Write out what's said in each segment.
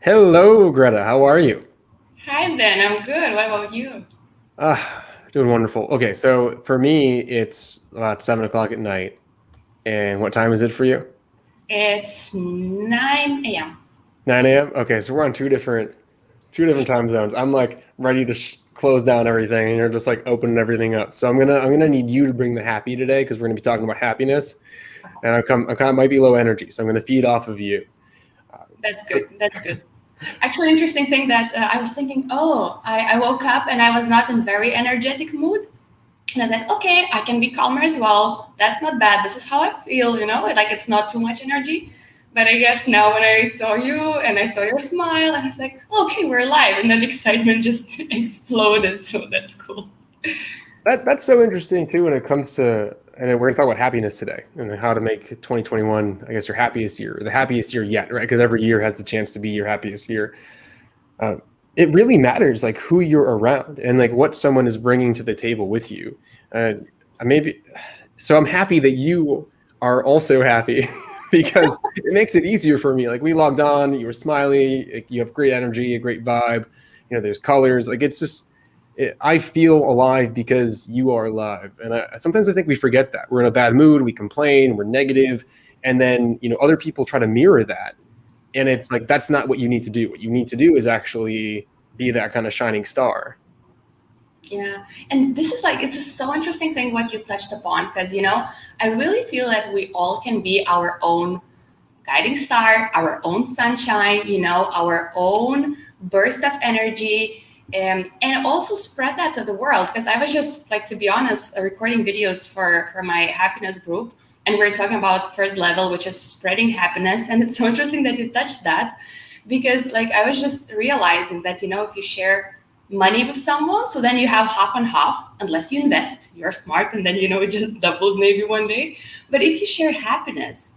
Hello, Greta. How are you? Hi Ben, I'm good. What about you? Doing wonderful. Okay, so for me, it's about 7 o'clock at night. And what time is it for you? It's 9 a.m. 9 a.m. Okay, so we're on two different time zones. I'm like ready to close down everything, and you're just like opening everything up. So I'm gonna need you to bring the happy today because we're gonna be talking about happiness, and I kind of might be low energy, so I'm gonna feed off of you. Uh, That's good. That's good. Actually, interesting thing that I was thinking, I woke up and I was not in very energetic mood. And I was like, okay, I can be calmer as well. That's not bad. This is how I feel, like it's not too much energy. But I guess now when I saw you and I saw your smile, and I was like, okay, we're alive. And then excitement just exploded. So that's cool. that's so interesting too when it comes to, and we're gonna talk about happiness today and how to make 2021, I guess, your happiest year, the happiest year yet, right? Because every year has the chance to be your happiest year. Uh, it really matters like who you're around and like what someone is bringing to the table with you. Uh, maybe so. I'm happy that you are also happy because it makes it easier for me. Like we logged on, you were smiley, like, you have great energy, a great vibe. There's colors. Like it's just, I feel alive because you are alive. And sometimes I think we forget that we're in a bad mood, we complain, we're negative, and then other people try to mirror that, and it's like that's not what you need to do. What you need to do is actually be that kind of shining star. Yeah, and this is like it's a so interesting thing what you touched upon because I really feel that we all can be our own guiding star, our own sunshine, our own burst of energy, and also spread that to the world. Because I was just like, to be honest, recording videos for my happiness group, and we're talking about third level, which is spreading happiness, and it's so interesting that you touched that because like I was just realizing that if you share money with someone, so then you have half and half unless you invest, you're smart, and then it just doubles maybe one day. But if you share happiness,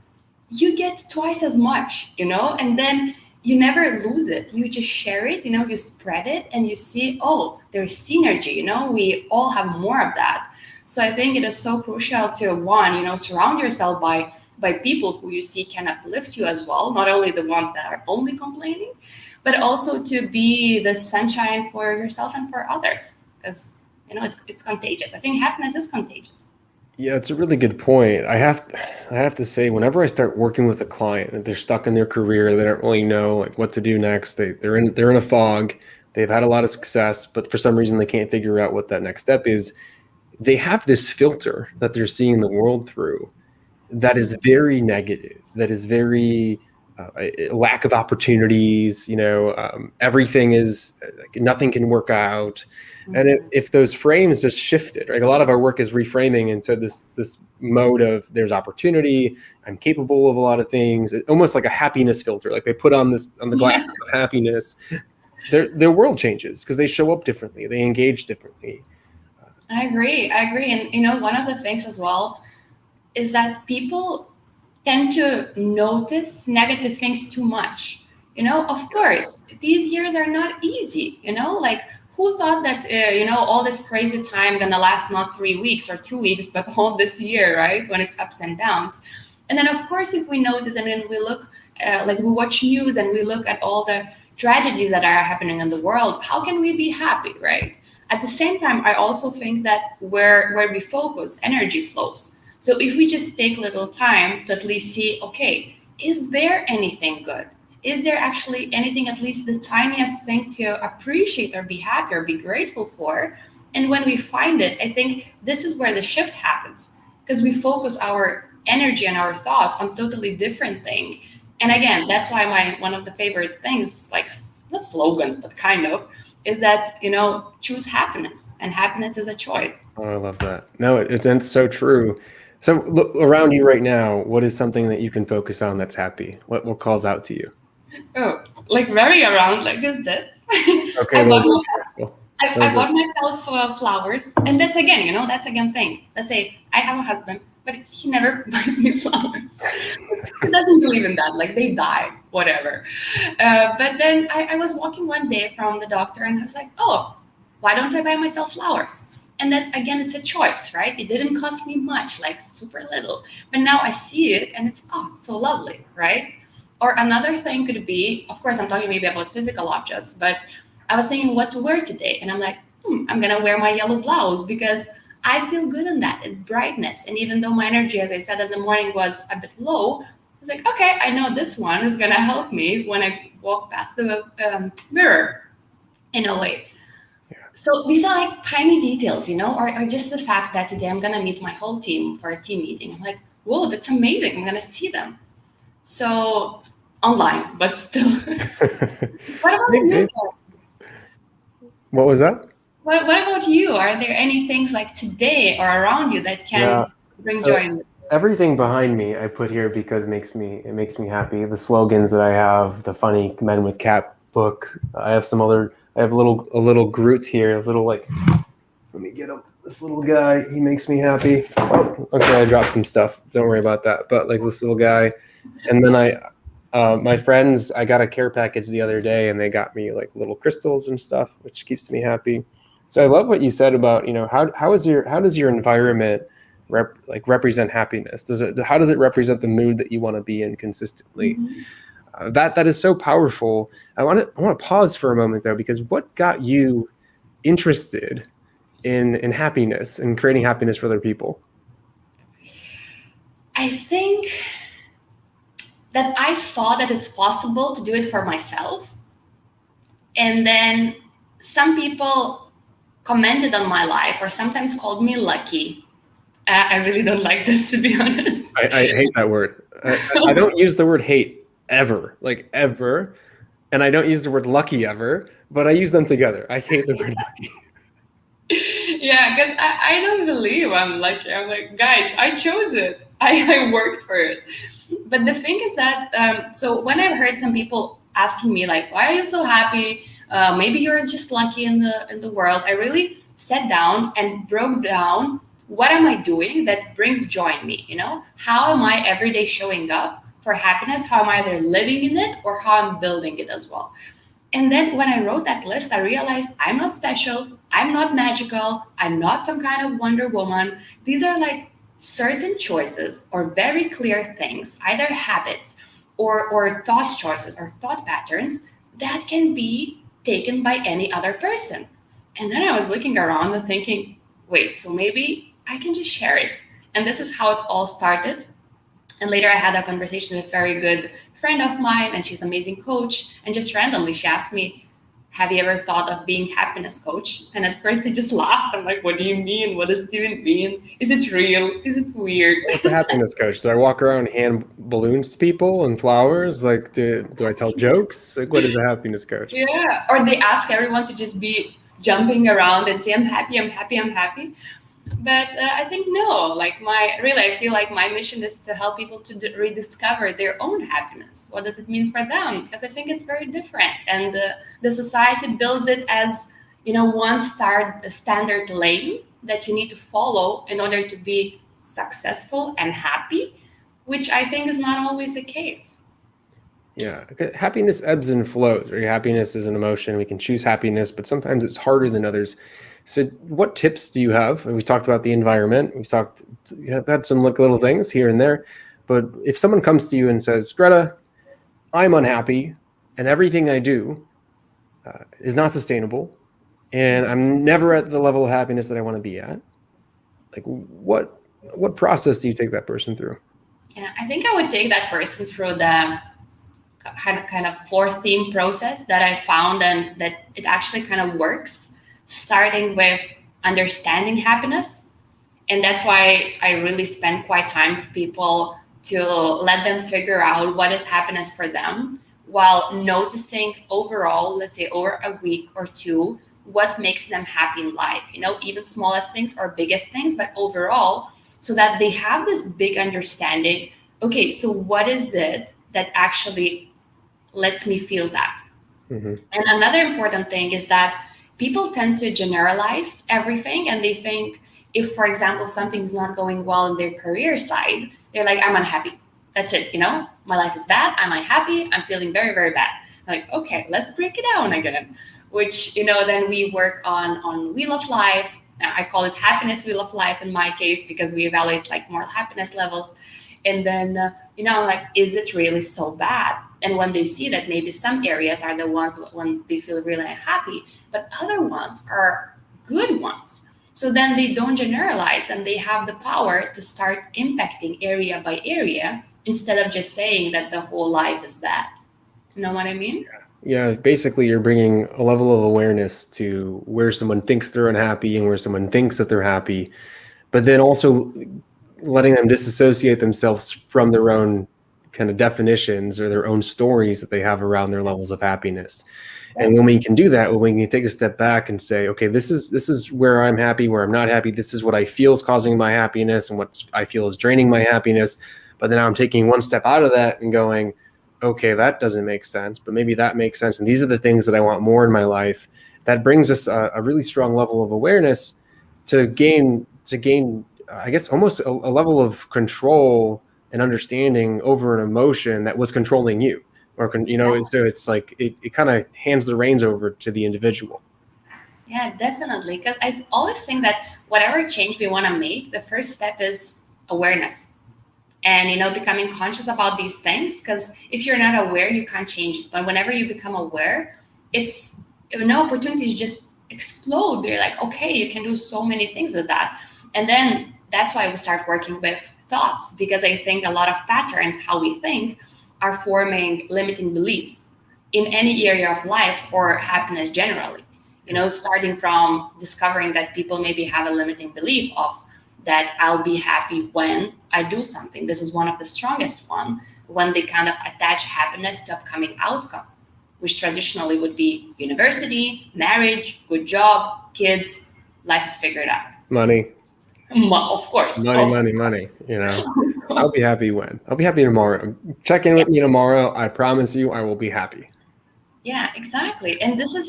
you get twice as much, and then you never lose it. You just share it, you spread it, and you see, oh, there's synergy, we all have more of that. So I think it is so crucial to one, surround yourself by people who you see can uplift you as well, not only the ones that are only complaining, but also to be the sunshine for yourself and for others, because it's contagious. I think happiness is contagious. Yeah, it's a really good point. I have to say, whenever I start working with a client and they're stuck in their career, they don't really know like what to do next. They're in a fog. They've had a lot of success, but for some reason they can't figure out what that next step is. They have this filter that they're seeing the world through that is very negative, that is very lack of opportunities. Everything is like, nothing can work out. And if those frames just shifted, right, a lot of our work is reframing into this mode of there's opportunity, I'm capable of a lot of things, almost like a happiness filter, like they put on the Yeah, glasses of happiness. Their world changes because they show up differently, they engage differently. I agree. I agree. And one of the things as well is that people tend to notice negative things too much. Of course, these years are not easy, like who thought that, all this crazy time gonna last not 3 weeks or 2 weeks, but all this year, right? When it's ups and downs. And then, of course, if we notice and then we look, like we watch news and we look at all the tragedies that are happening in the world, how can we be happy, right? At the same time, I also think that where we focus, energy flows. So if we just take little time to at least see, okay, is there anything good? Is there actually anything, at least the tiniest thing to appreciate or be happy or be grateful for? And when we find it, I think this is where the shift happens because we focus our energy and our thoughts on totally different thing. And again, that's why my one of the favorite things, like not slogans, but kind of, is that choose happiness, and happiness is a choice. Oh, I love that. No, it's so true. So look around you right now. What is something that you can focus on that's happy? What calls out to you? Oh, like very around, like is this? Okay, I bought those are myself, beautiful. I Those are bought myself flowers, and that's again, that's again thing. Let's say I have a husband, but he never buys me flowers. He doesn't believe in that. Like they die, whatever. But then I was walking one day from the doctor, and I was like, oh, why don't I buy myself flowers? And that's again, it's a choice, right? It didn't cost me much, like super little. But now I see it, and it's so lovely, right? Or another thing could be, of course, I'm talking maybe about physical objects, but I was thinking what to wear today. And I'm like, I'm going to wear my yellow blouse because I feel good in that. It's brightness. And even though my energy, as I said in the morning, was a bit low, I was like, okay, I know this one is going to help me when I walk past the mirror in a way. So these are like tiny details, or just the fact that today I'm going to meet my whole team for a team meeting. I'm like, whoa, that's amazing. I'm going to see them. So online, but still. What about you? What was that? What about you? Are there any things like today or around you that can bring joy? Everything behind me I put here because it makes me happy. The slogans that I have, the funny Men with Cap book. I have a little Groot here, a little let me get him. This little guy, he makes me happy. Oh, okay, I dropped some stuff. Don't worry about that. But this little guy, and then my friends, I got a care package the other day, and they got me little crystals and stuff, which keeps me happy. So I love what you said about how does your environment represent happiness? How does it represent the mood that you want to be in consistently? Mm-hmm. That is so powerful. I want to pause for a moment though, because what got you interested in happiness and creating happiness for other people? I think that I saw that it's possible to do it for myself. And then some people commented on my life or sometimes called me lucky. I really don't like this, to be honest. I hate that word. I don't use the word hate ever, ever. And I don't use the word lucky ever, but I use them together. I hate the word lucky. Yeah, because I don't believe I'm lucky. I'm like, guys, I chose it. I worked for it. But the thing is that, so when I've heard some people asking me why are you so happy? Maybe you're just lucky in the world. I really sat down and broke down, what am I doing that brings joy in me? How am I every day showing up for happiness? How am I either living in it or how I'm building it as well? And then when I wrote that list, I realized I'm not special. I'm not magical. I'm not some kind of Wonder Woman. These are certain choices or very clear things, either habits or thought choices or thought patterns that can be taken by any other person. And then I was looking around and thinking, wait, so maybe I can just share it. And this is how it all started. And later I had a conversation with a very good friend of mine, and she's an amazing coach. And just randomly, she asked me, have you ever thought of being happiness coach? And at first I just laughed. I'm like, what do you mean? What does it even mean? Is it real? Is it weird? What's a happiness coach? Do I walk around and hand balloons to people and flowers? Do I tell jokes? What is a happiness coach? Yeah. Or they ask everyone to just be jumping around and say, I'm happy, I'm happy, I'm happy. But I think no, I feel like my mission is to help people to rediscover their own happiness. What does it mean for them? Because I think it's very different. And the society builds it as, one standard lane that you need to follow in order to be successful and happy, which I think is not always the case. Yeah, happiness ebbs and flows. Right? Happiness is an emotion. We can choose happiness, but sometimes it's harder than others. So what tips do you have? We talked about the environment. We've had some little things here and there. But if someone comes to you and says, Greta, I'm unhappy and everything I do is not sustainable and I'm never at the level of happiness that I want to be at, what process do you take that person through? Yeah, I think I would take that person through the kind of 4-theme process that I found and that it actually kind of works. Starting with understanding happiness. And that's why I really spend quite time with people to let them figure out what is happiness for them while noticing overall, let's say over a week or two, what makes them happy in life, even smallest things or biggest things, but overall, so that they have this big understanding. Okay, so what is it that actually lets me feel that? Mm-hmm. And another important thing is that people tend to generalize everything, and they think if, for example, something's not going well in their career side, they're like, I'm unhappy. That's it. My life is bad. I'm unhappy. I'm feeling very, very bad. Like, okay, let's break it down again, which, then we work on Wheel of Life. I call it happiness Wheel of Life in my case, because we evaluate moral happiness levels. And then, I'm like, is it really so bad? And when they see that maybe some areas are the ones when they feel really unhappy, but other ones are good ones. So then they don't generalize and they have the power to start impacting area by area instead of just saying that the whole life is bad. You know what I mean? Yeah, basically you're bringing a level of awareness to where someone thinks they're unhappy and where someone thinks that they're happy, but then also letting them disassociate themselves from their own kind of definitions or their own stories that they have around their levels of happiness. And when we can do that, when we can take a step back and say, okay, this is where I'm happy, where I'm not happy, this is what I feel is causing my happiness and what I feel is draining my happiness. But then I'm taking one step out of that and going, okay, that doesn't make sense, but maybe that makes sense. And these are the things that I want more in my life. That brings us a really strong level of awareness to gain, I guess, almost a level of control and understanding over an emotion that was controlling you. Or, so it's like it kind of hands the reins over to the individual. Yeah, definitely. Because I always think that whatever change we want to make, the first step is awareness. And becoming conscious about these things, because if you're not aware you can't change it, but whenever you become aware, it's opportunities just explode. They're like, okay, you can do so many things with that. And then that's why we start working with thoughts, because I think a lot of patterns, how we think, are forming limiting beliefs in any area of life or happiness generally. Starting from discovering that people maybe have a limiting belief of that I'll be happy when I do something. This is one of the strongest one, when they kind of attach happiness to upcoming outcome, which traditionally would be university, marriage, good job, kids, life is figured out. Money. Of course. Money. I'll be happy when? I'll be happy tomorrow. Check in with me tomorrow. I promise you I will be happy. Yeah, exactly. And this is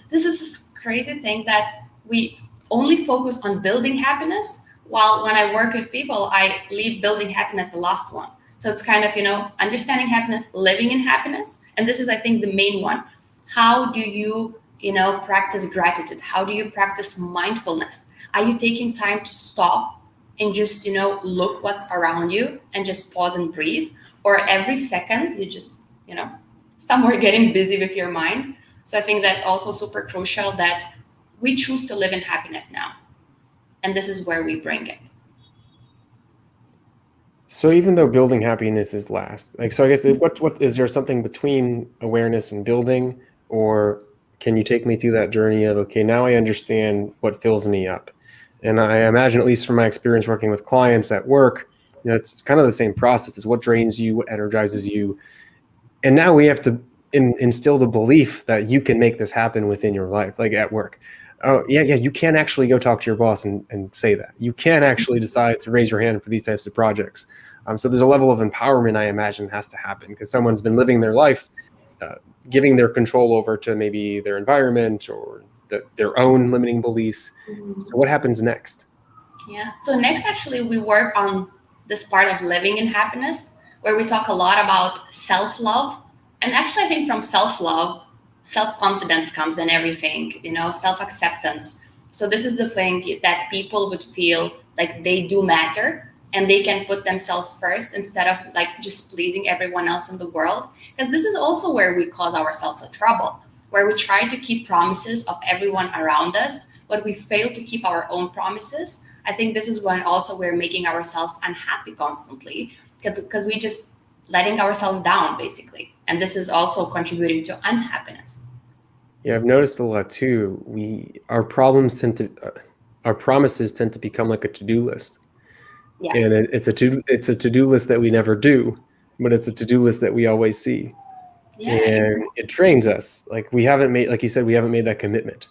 this crazy thing that we only focus on building happiness, while when I work with people, I leave building happiness the last one. So it's kind of, understanding happiness, living in happiness. And this is, I think, the main one. How do you, practice gratitude? How do you practice mindfulness? Are you taking time to stop and just, look what's around you and just pause and breathe? Or every second you just, somewhere getting busy with your mind? So I think that's also super crucial, that we choose to live in happiness now. And this is where we bring it. So even though building happiness is last, so I guess what is there something between awareness and building, or can you take me through that journey of, okay, now I understand what fills me up? And I imagine, at least from my experience working with clients at work, it's kind of the same process. Is what drains you, what energizes you. And now we have to instill the belief that you can make this happen within your life, like at work. Oh, yeah, you can actually go talk to your boss and say that. You can actually decide to raise your hand for these types of projects. So there's a level of empowerment, I imagine, has to happen, because someone's been living their life, giving their control over to maybe their environment or their own limiting beliefs. So what happens next? Yeah. So next, actually, we work on this part of living in happiness, where we talk a lot about self-love. And actually, I think from self-love, self-confidence comes in everything, self-acceptance. So this is the thing that people would feel like they do matter and they can put themselves first instead of like just pleasing everyone else in the world. Because this is also where we cause ourselves a trouble, where we try to keep promises of everyone around us, but we fail to keep our own promises. I think this is when also we're making ourselves unhappy constantly, because we just letting ourselves down, basically. And this is also contributing to unhappiness. Yeah, I've noticed a lot too. Our promises tend to become like a to-do list. Yeah. And it's a to-do list that we never do, but it's a to-do list that we always see. Yeah, and exactly. It trains us. Like we haven't made that commitment.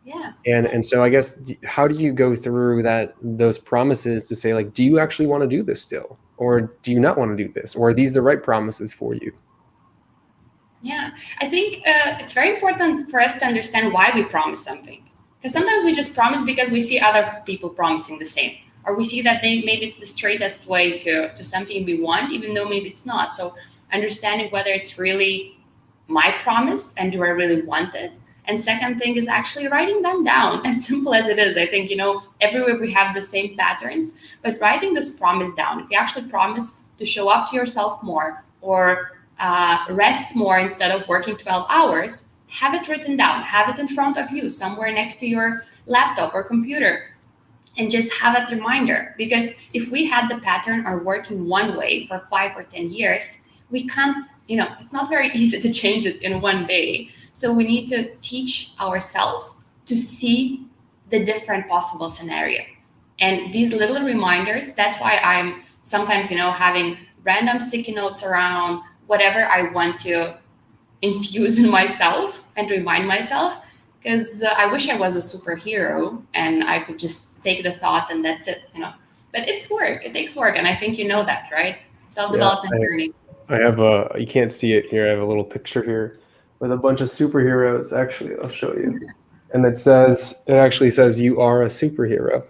Yeah. And so I guess, how do you go through those promises to say, like, do you actually want to do this still? Or do you not want to do this? Or are these the right promises for you? Yeah, I think it's very important for us to understand why we promise something. Because sometimes we just promise because we see other people promising the same. Or we see that maybe it's the straightest way to something we want, even though maybe it's not. So understanding whether it's really my promise and do I really want it. And second thing is actually writing them down, as simple as it is. I think, everywhere we have the same patterns, but writing this promise down. If you actually promise to show up to yourself more, or rest more instead of working 12 hours, have it written down, have it in front of you, somewhere next to your laptop or computer, and just have a reminder. Because if we had the pattern or working one way for 5 or 10 years, we can't, it's not very easy to change it in one day. So we need to teach ourselves to see the different possible scenario. And these little reminders, that's why I'm sometimes, having random sticky notes around whatever I want to infuse in myself and remind myself, because I wish I was a superhero and I could just take the thought and that's it, But it's work. It takes work, and I think you know that, right? Self-development journey. I have you can't see it here. I have a little picture here with a bunch of superheroes. Actually, I'll show you. And it actually says you are a superhero.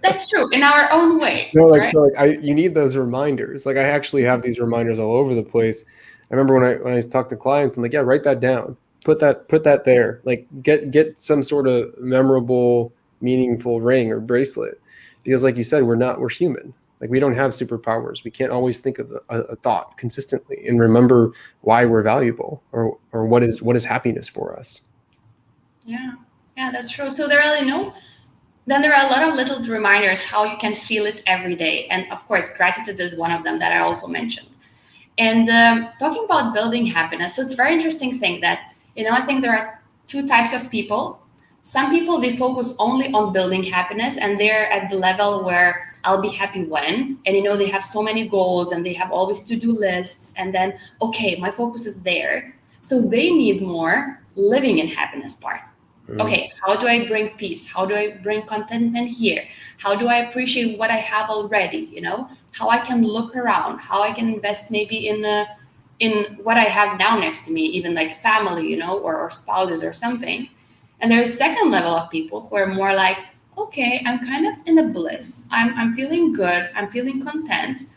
That's true, in our own way. Right? So you need those reminders. Like I actually have these reminders all over the place. I remember when I talk to clients, I'm like, yeah, write that down. Put that there. Like get some sort of memorable, meaningful ring or bracelet. Because like you said, we're human. Like we don't have superpowers. We can't always think of a thought consistently and remember why we're valuable or what is happiness for us. Yeah, that's true. So there are then there are a lot of little reminders how you can feel it every day. And of course, gratitude is one of them that I also mentioned. And talking about building happiness, so it's a very interesting thing that, I think there are two types of people. Some people, they focus only on building happiness, and they're at the level where I'll be happy when, and they have so many goals and they have always to-do lists, and then, okay, my focus is there. So they need more living in happiness part. Okay, how do I bring peace? How do I bring contentment here? How do I appreciate what I have already? How I can look around, how I can invest maybe in what I have now next to me, even like family, or spouses or something. And there's a second level of people who are more like, okay, I'm kind of in a bliss. I'm feeling good. I'm feeling content.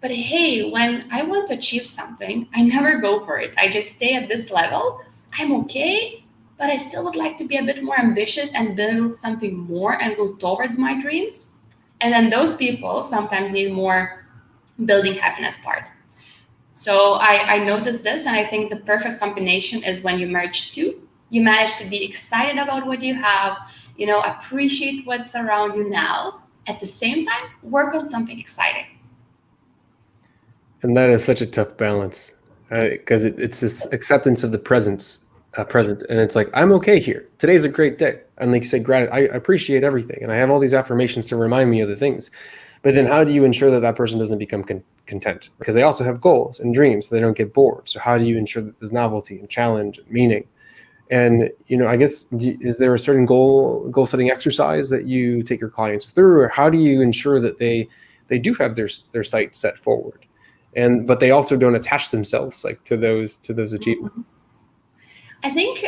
But hey, when I want to achieve something, I never go for it. I just stay at this level. I'm okay, but I still would like to be a bit more ambitious and build something more and go towards my dreams. And then those people sometimes need more building happiness part. So I noticed this, and I think the perfect combination is when you merge two. You manage to be excited about what you have, appreciate what's around you now. At the same time, work on something exciting. And that is such a tough balance, because it's this acceptance of the present, and it's like, I'm okay here. Today's a great day, and like you said, gratitude. I appreciate everything, and I have all these affirmations to remind me of the things. But then, how do you ensure that person doesn't become content? Because they also have goals and dreams, so they don't get bored. So how do you ensure that there's novelty and challenge and meaning? And I guess, is there a certain goal setting exercise that you take your clients through, or how do you ensure that they do have their sights set forward, but they also don't attach themselves to those achievements? I think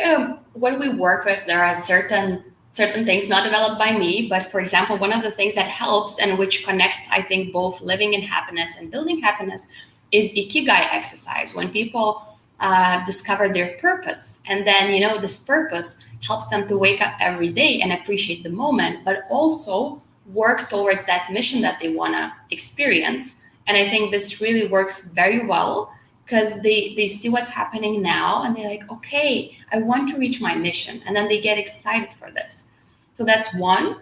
when we work with, there are certain things not developed by me, but for example, one of the things that helps and which connects, I think, both living in happiness and building happiness is ikigai exercise. When people discover their purpose, and then this purpose helps them to wake up every day and appreciate the moment, but also work towards that mission that they want to experience. And I think this really works very well, because they see what's happening now and they're like, okay, I want to reach my mission. And then they get excited for this. So that's one.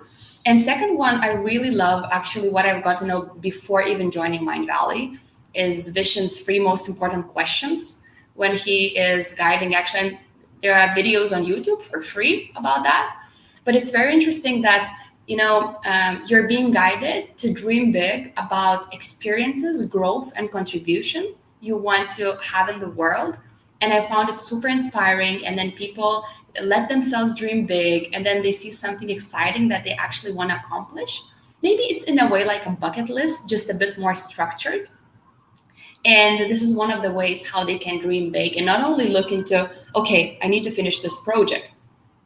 And second one, I really love, actually, what I've got to know before even joining Mindvalley is Vishen's 3 most important questions when he is guiding. Actually, there are videos on YouTube for free about that. But it's very interesting that you're being guided to dream big about experiences, growth, and contribution you want to have in the world. And I found it super inspiring. And then people let themselves dream big, and then they see something exciting that they actually want to accomplish. Maybe it's in a way like a bucket list, just a bit more structured. And this is one of the ways how they can dream big and not only look into, okay, I need to finish this project,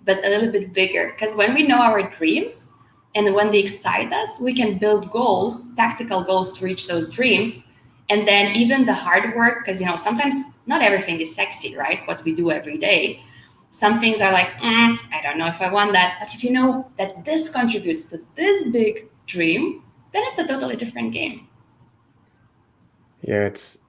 but a little bit bigger. Because when we know our dreams and when they excite us, we can build goals, tactical goals to reach those dreams. And then even the hard work, because sometimes not everything is sexy, right? What we do every day. Some things are like, I don't know if I want that. But if you know that this contributes to this big dream, then it's a totally different game. Yeah, it's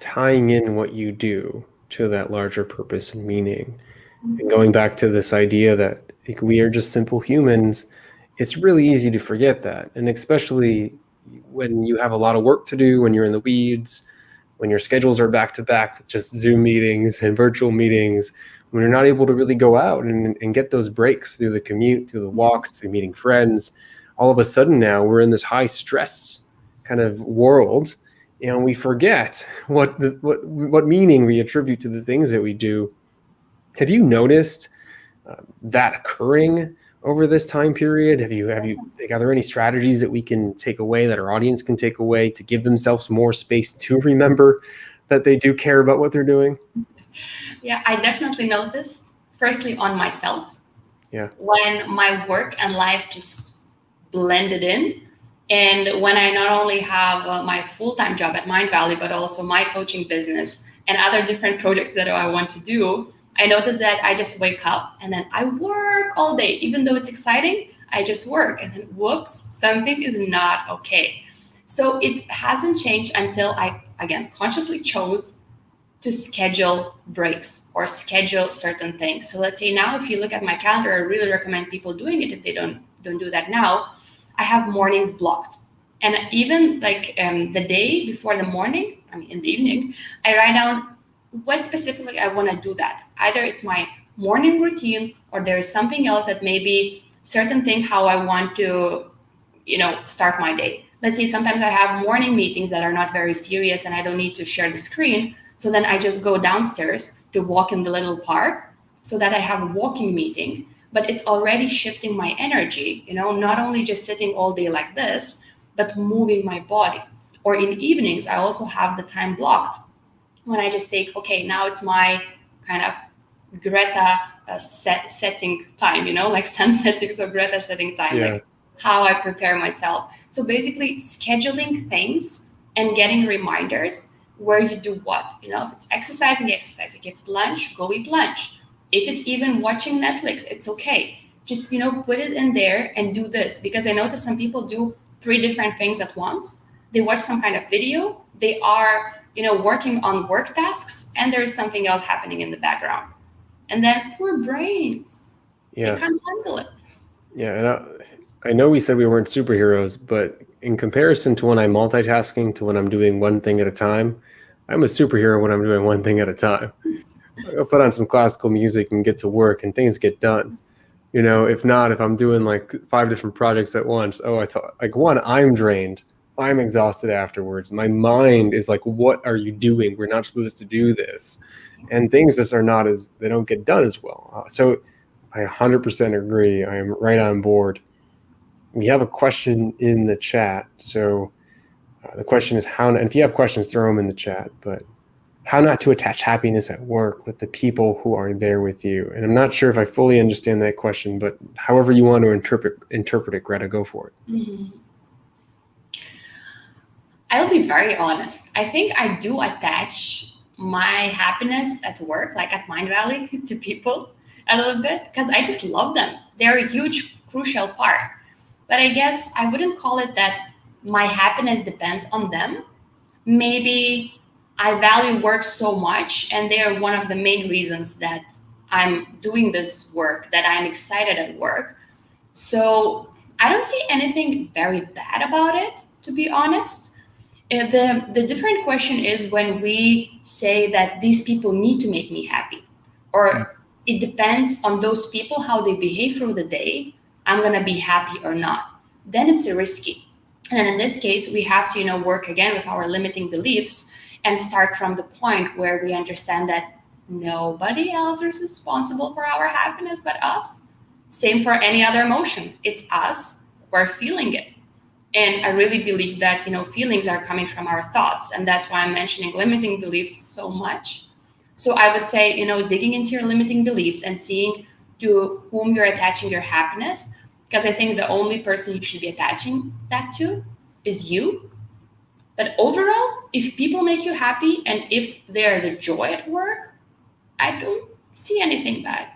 tying in what you do to that larger purpose and meaning. And going back to this idea that like, we are just simple humans, it's really easy to forget that. And especially when you have a lot of work to do, when you're in the weeds, when your schedules are back to back, just Zoom meetings and virtual meetings, when you're not able to really go out and get those breaks through the commute, through the walks, through meeting friends, all of a sudden now we're in this high stress kind of world, and we forget what meaning we attribute to the things that we do. Have you noticed that occurring over this time period? Have you like, are there any strategies that we can take away, that our audience can take away, to give themselves more space to remember that they do care about what they're doing? Yeah, I definitely noticed, firstly on myself, Yeah. when my work and life just blended in. And when I not only have my full-time job at Mindvalley, but also my coaching business and other different projects that I want to do, I noticed that I just wake up and then I work all day. Even though it's exciting, I just work. And then, whoops, something is not okay. So it hasn't changed until I, again, consciously chose to schedule breaks or schedule certain things. So let's say now, if you look at my calendar, I really recommend people doing it if they don't do that now. I have mornings blocked. And even like the day before the morning, I mean, in the evening, I write down what specifically I want to do that. Either it's my morning routine or there is something else that maybe certain thing how I want to, start my day. Let's say sometimes I have morning meetings that are not very serious and I don't need to share the screen. So then I just go downstairs to walk in the little park so that I have a walking meeting, but it's already shifting my energy, not only just sitting all day like this, but moving my body. Or in evenings, I also have the time blocked when I just take, okay, now it's my kind of Greta setting time, like sun setting, so Greta setting time, Yeah. like how I prepare myself. So basically scheduling things and getting reminders where you do what, if it's exercising, exercising. If it's lunch, go eat lunch. If it's even watching Netflix, it's okay. Just, put it in there and do this, because I notice some people do 3 different things at once. They watch some kind of video. They are, working on work tasks, and there is something else happening in the background. And then poor brains, Yeah. they can't handle it. Yeah. And I know we said we weren't superheroes, but in comparison to when I'm multitasking to when I'm doing one thing at a time, I'm a superhero when I'm doing one thing at a time. I'll put on some classical music and get to work and things get done. If not, if I'm doing like 5 different projects at once, one, I'm drained. I'm exhausted afterwards. My mind is like, what are you doing? We're not supposed to do this. And things just they don't get done as well. So I 100% agree. I am right on board. We have a question in the chat. So the question is and if you have questions, throw them in the chat, but how not to attach happiness at work with the people who are there with you. And I'm not sure if I fully understand that question, but however you want to interpret it, Greta, go for it. Mm-hmm. I'll be very honest. I think I do attach my happiness at work, like at Mindvalley, to people a little bit, because I just love them. They're a huge, crucial part. But I guess I wouldn't call it that my happiness depends on them. Maybe I value work so much, and they are one of the main reasons that I'm doing this work, that I'm excited at work. So I don't see anything very bad about it, to be honest. The different question is when we say that these people need to make me happy, or it depends on those people how they behave through the day. I'm gonna be happy or not. Then it's risky. And then in this case, we have to work again with our limiting beliefs and start from the point where we understand that nobody else is responsible for our happiness but us. Same for any other emotion. It's us who are feeling it. And I really believe that, feelings are coming from our thoughts. And that's why I'm mentioning limiting beliefs so much. So I would say, digging into your limiting beliefs and seeing to whom you're attaching your happiness. Because I think the only person you should be attaching that to is you. But overall, if people make you happy and if they're the joy at work, I don't see anything bad.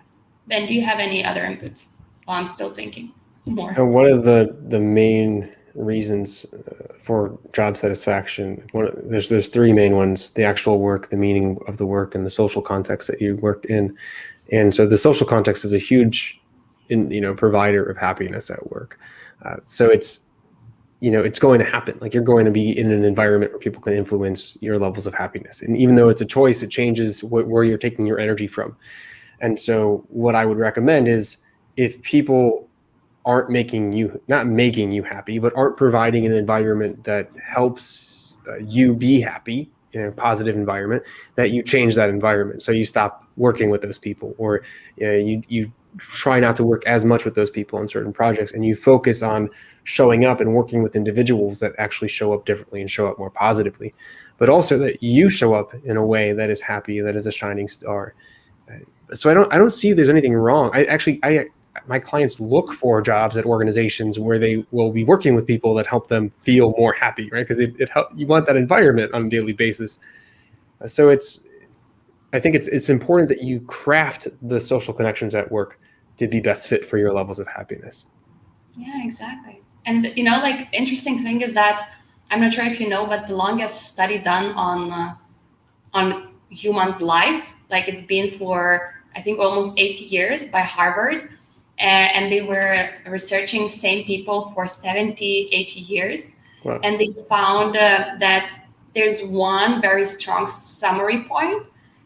Ben, do you have any other input? Well, I'm still thinking more. And one of the main reasons for job satisfaction. There's three main ones: the actual work, the meaning of the work, and the social context that you work in. And so the social context is a huge, provider of happiness at work. So it's going to happen. Like, you're going to be in an environment where people can influence your levels of happiness. And even though it's a choice, it changes where you're taking your energy from. And so what I would recommend is, if people aren't not making you happy, but aren't providing an environment that helps you be happy, in a positive environment, that you change that environment. So you stop working with those people, or you try not to work as much with those people in certain projects, and you focus on showing up and working with individuals that actually show up differently and show up more positively, but also that you show up in a way that is happy, that is a shining star. So I don't see there's anything wrong. My clients look for jobs at organizations where they will be working with people that help them feel more happy, right? Because you want that environment on a daily basis. So I think it's important that you craft the social connections at work to be best fit for your levels of happiness. Yeah, exactly. And like, interesting thing is that, I'm not sure if you know, but the longest study done on humans' life, like, it's been for, I think, almost 80 years by Harvard. And they were researching same people for 70, 80 years. Wow. And they found that there's one very strong summary point,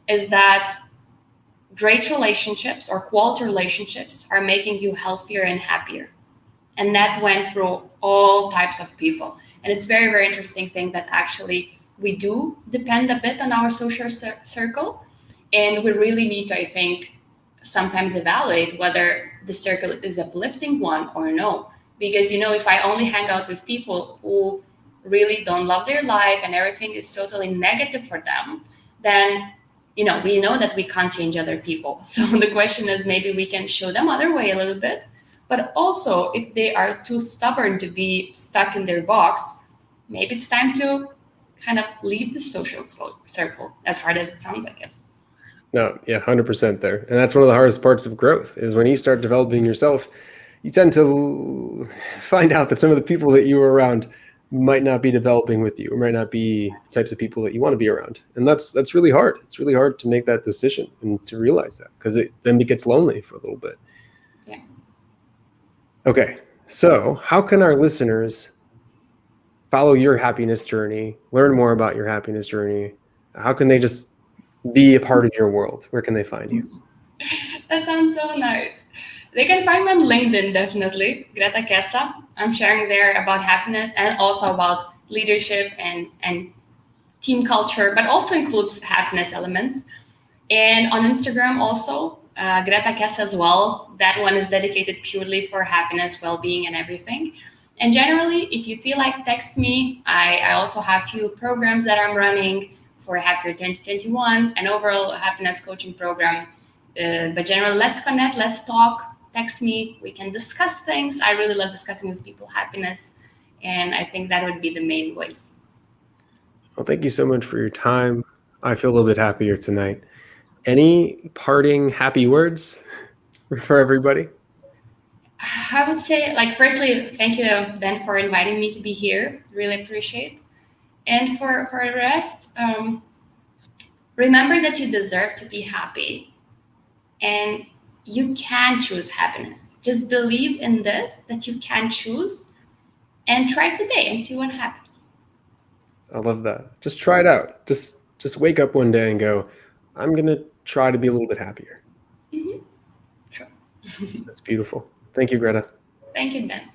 is that great relationships or quality relationships are making you healthier and happier. And that went through all types of people. And it's very, very interesting thing that actually we do depend a bit on our social circle. And we really need to, I think, sometimes evaluate whether the circle is an uplifting one or no. Because, if I only hang out with people who really don't love their life and everything is totally negative for them, then, we know that we can't change other people. So the question is, maybe we can show them other way a little bit. But also, if they are too stubborn to be stuck in their box, maybe it's time to kind of leave the social circle, as hard as it sounds, I guess. No, yeah, 100% there. And that's one of the hardest parts of growth, is when you start developing yourself, you tend to find out that some of the people that you were around might not be developing with you, or might not be the types of people that you want to be around. And that's really hard. It's really hard to make that decision and to realize that, because then it gets lonely for a little bit. Yeah. Okay, so how can our listeners follow your happiness journey, learn more about your happiness journey? How can they just be a part of your world? Where can they find you? That sounds so nice. They can find me on LinkedIn, definitely, Greta Kesa. I'm sharing there about happiness and also about leadership and team culture, but also includes happiness elements. And on Instagram also, Greta Kesa as well. That one is dedicated purely for happiness, well-being, and everything. And generally, if you feel like, text me. I also have a few programs that I'm running for Happier 2021, an overall happiness coaching program. But generally, let's connect, let's talk. Text me, we can discuss things. I really love discussing with people happiness. And I think that would be the main ways. Well, thank you so much for your time. I feel a little bit happier tonight. Any parting happy words for everybody? I would say, firstly, thank you, Ben, for inviting me to be here. Really appreciate. And for the rest, remember that you deserve to be happy. And you can choose happiness. Just believe in this, that you can choose, and try today and see what happens. I love that. Just try it out. Just wake up one day and go, I'm going to try to be a little bit happier. Mm-hmm. Sure. That's beautiful. Thank you, Greta. Thank you, Ben.